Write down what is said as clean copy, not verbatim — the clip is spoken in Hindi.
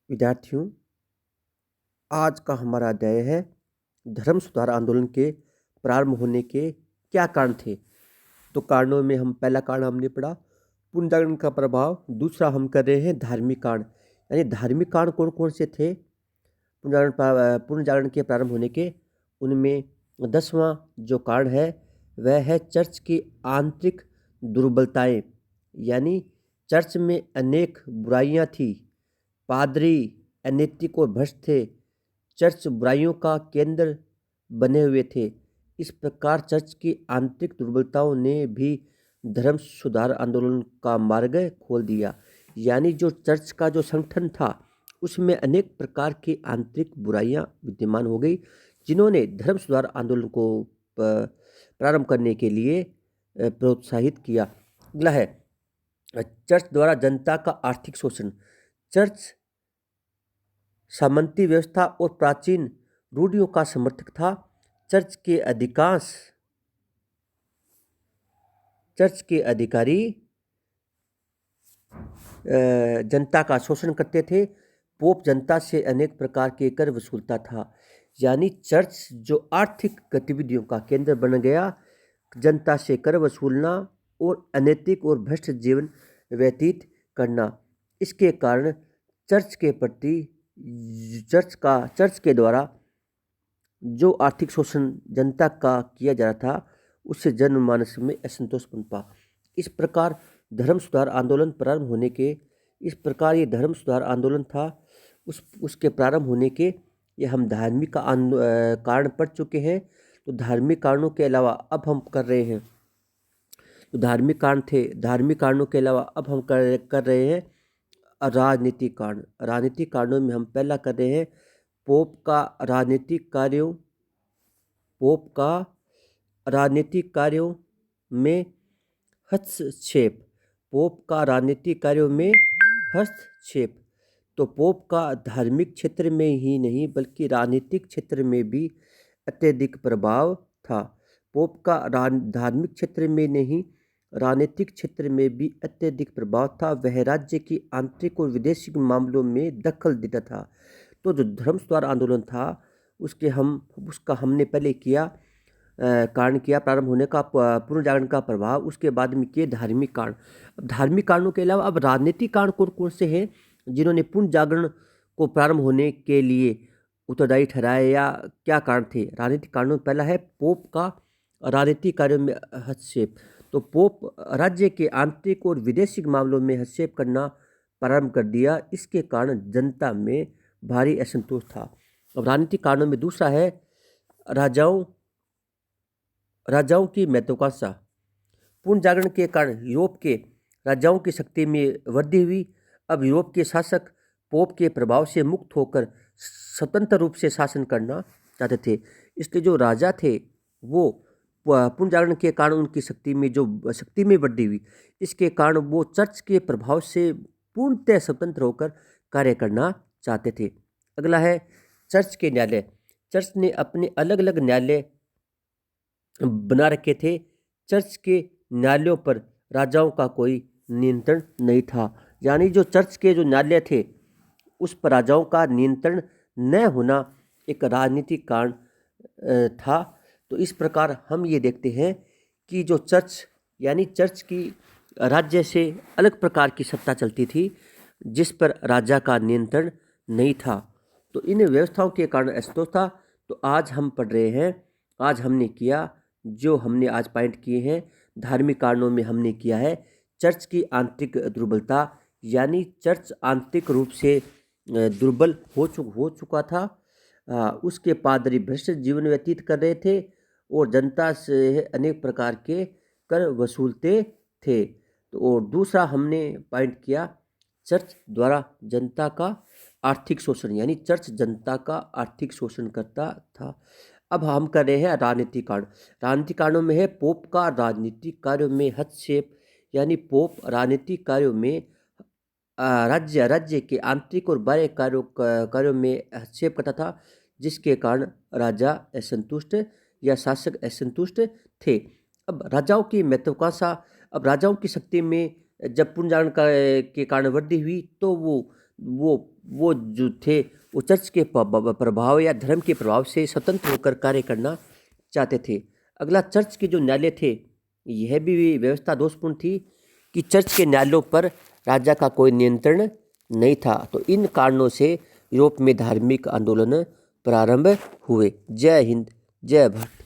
विद्यार्थियों, आज का हमारा अध्याय है धर्म सुधार आंदोलन के प्रारंभ होने के क्या कारण थे। तो कारणों में हम पहला कारण हमने पढ़ा पुनर्जागरण का प्रभाव। दूसरा हम कर रहे हैं धार्मिक कारण, यानी धार्मिक कारण कौन कौन से थे पुनर्जागरण के प्रारंभ होने के। उनमें 10वां जो कारण है वह है चर्च की आंतरिक दुर्बलताएं, यानी चर्च में अनेक बुराइयां थी। पादरी अनैतिक और भ्रष्ट थे। चर्च बुराइयों का केंद्र बने हुए थे। इस प्रकार चर्च की आंतरिक दुर्बलताओं ने भी धर्म सुधार आंदोलन का मार्ग खोल दिया। यानी जो चर्च का जो संगठन था उसमें अनेक प्रकार की आंतरिक बुराइयां विद्यमान हो गई, जिन्होंने धर्म सुधार आंदोलन को प्रारंभ करने के लिए प्रोत्साहित किया। अगला है चर्च द्वारा जनता का आर्थिक शोषण। चर्च सामंती व्यवस्था और प्राचीन रूढ़ियों का समर्थक था। चर्च के अधिकारी जनता का शोषण करते थे। पोप जनता से अनेक प्रकार के कर वसूलता था। यानी चर्च जो आर्थिक गतिविधियों का केंद्र बन गया, जनता से कर वसूलना और अनैतिक और भ्रष्ट जीवन व्यतीत करना। इसके कारण चर्च के प्रति चर्च के द्वारा जो आर्थिक शोषण जनता का किया जा रहा था उससे जनमानस में असंतोष पनपा। इस प्रकार धर्म सुधार आंदोलन प्रारंभ होने के ये धर्म सुधार आंदोलन था। उसके प्रारंभ होने के ये हम धार्मिक कारण पढ़ चुके हैं। तो धार्मिक कारणों के अलावा अब हम कर रहे हैं, तो धार्मिक कारण थे। धार्मिक कारणों के अलावा अब हम कर रहे हैं राजनीतिक कारण। राजनीतिक कारणों में हम पहला कर रहे हैं पोप का राजनीतिक कार्यों में हस्तक्षेप। पोप का राजनीतिक कार्यों में हस्तक्षेप। तो पोप का धार्मिक क्षेत्र में ही नहीं बल्कि राजनीतिक क्षेत्र में भी अत्यधिक प्रभाव था। पोप का धार्मिक क्षेत्र में नहीं राजनीतिक क्षेत्र में भी अत्यधिक प्रभाव था। वह राज्य की आंतरिक और विदेशी मामलों में दखल देता था। तो जो धर्म सुधार आंदोलन था उसका हमने पहले कारण किया प्रारंभ होने का, पुनर्जागरण का प्रभाव। उसके बाद में किए धार्मिक कारण। अब धार्मिक कारणों के अलावा अब राजनीतिक कारण कौन कौन से हैं जिन्होंने पुनर्जागरण को प्रारंभ होने के लिए उत्तरदायी ठहराए, या क्या कारण थे। राजनीतिक कारणों में पहला है पोप का राजनीतिक कार्यों में हस्तक्षेप। तो पोप राज्य के आंतरिक और विदेशी मामलों में हस्तक्षेप करना प्रारंभ कर दिया। इसके कारण जनता में भारी असंतोष था। अब राजनीतिक कारणों में दूसरा है राजाओं की महत्वाकांक्षा। पुनर्जागरण के कारण यूरोप के राजाओं की शक्ति में वृद्धि हुई। अब यूरोप के शासक पोप के प्रभाव से मुक्त होकर स्वतंत्र रूप से शासन करना चाहते थे। इसलिए जो राजा थे वो पुनर्जागरण के कारण उनकी शक्ति में वृद्धि हुई। इसके कारण वो चर्च के प्रभाव से पूर्णतः स्वतंत्र होकर कार्य करना चाहते थे। अगला है चर्च के न्यायालय। चर्च ने अपने अलग अलग न्यायालय बना रखे थे। चर्च के न्यायालयों पर राजाओं का कोई नियंत्रण नहीं था। यानी जो चर्च के जो न्यायालय थे उस पर राजाओं का नियंत्रण न होना एक राजनीतिक कारण था। तो इस प्रकार हम ये देखते हैं कि जो चर्च की राज्य से अलग प्रकार की सत्ता चलती थी जिस पर राजा का नियंत्रण नहीं था। तो इन व्यवस्थाओं के कारण असंतोष था। तो आज हम पढ़ रहे हैं, आज हमने आज पॉइंट किए हैं। धार्मिक कारणों में हमने किया है चर्च की आंतरिक दुर्बलता, यानी चर्च आंतरिक रूप से दुर्बल हो चुका था। उसके पादरी भ्रष्ट जीवन व्यतीत कर रहे थे और जनता से अनेक प्रकार के कर वसूलते थे। तो और दूसरा हमने पॉइंट किया चर्च द्वारा जनता का आर्थिक शोषण, यानी चर्च जनता का आर्थिक शोषण करता था। अब हम कर रहे हैं राजनीतिक कारण। राजनीतिक कारणों में है पोप का राजनीतिक कार्यों में हस्तक्षेप, यानी पोप राजनीतिक कार्यों में राज्य के आंतरिक और बाह्य कार्यों में हस्तक्षेप करता था, जिसके कारण राजा असंतुष्ट या शासक असंतुष्ट थे। अब राजाओं की महत्वाकांक्षा। अब राजाओं की शक्ति में जब पुनर्जागरण के कारण वृद्धि हुई तो वो वो जो थे वो चर्च के प्रभाव या धर्म के प्रभाव से स्वतंत्र होकर कार्य करना चाहते थे। अगला, चर्च के जो न्यायालय थे, यह भी व्यवस्था दोषपूर्ण थी कि चर्च के न्यायालयों पर राजा का कोई नियंत्रण नहीं था। तो इन कारणों से यूरोप में धार्मिक आंदोलन प्रारंभ हुए। जय हिंद, जय भारत।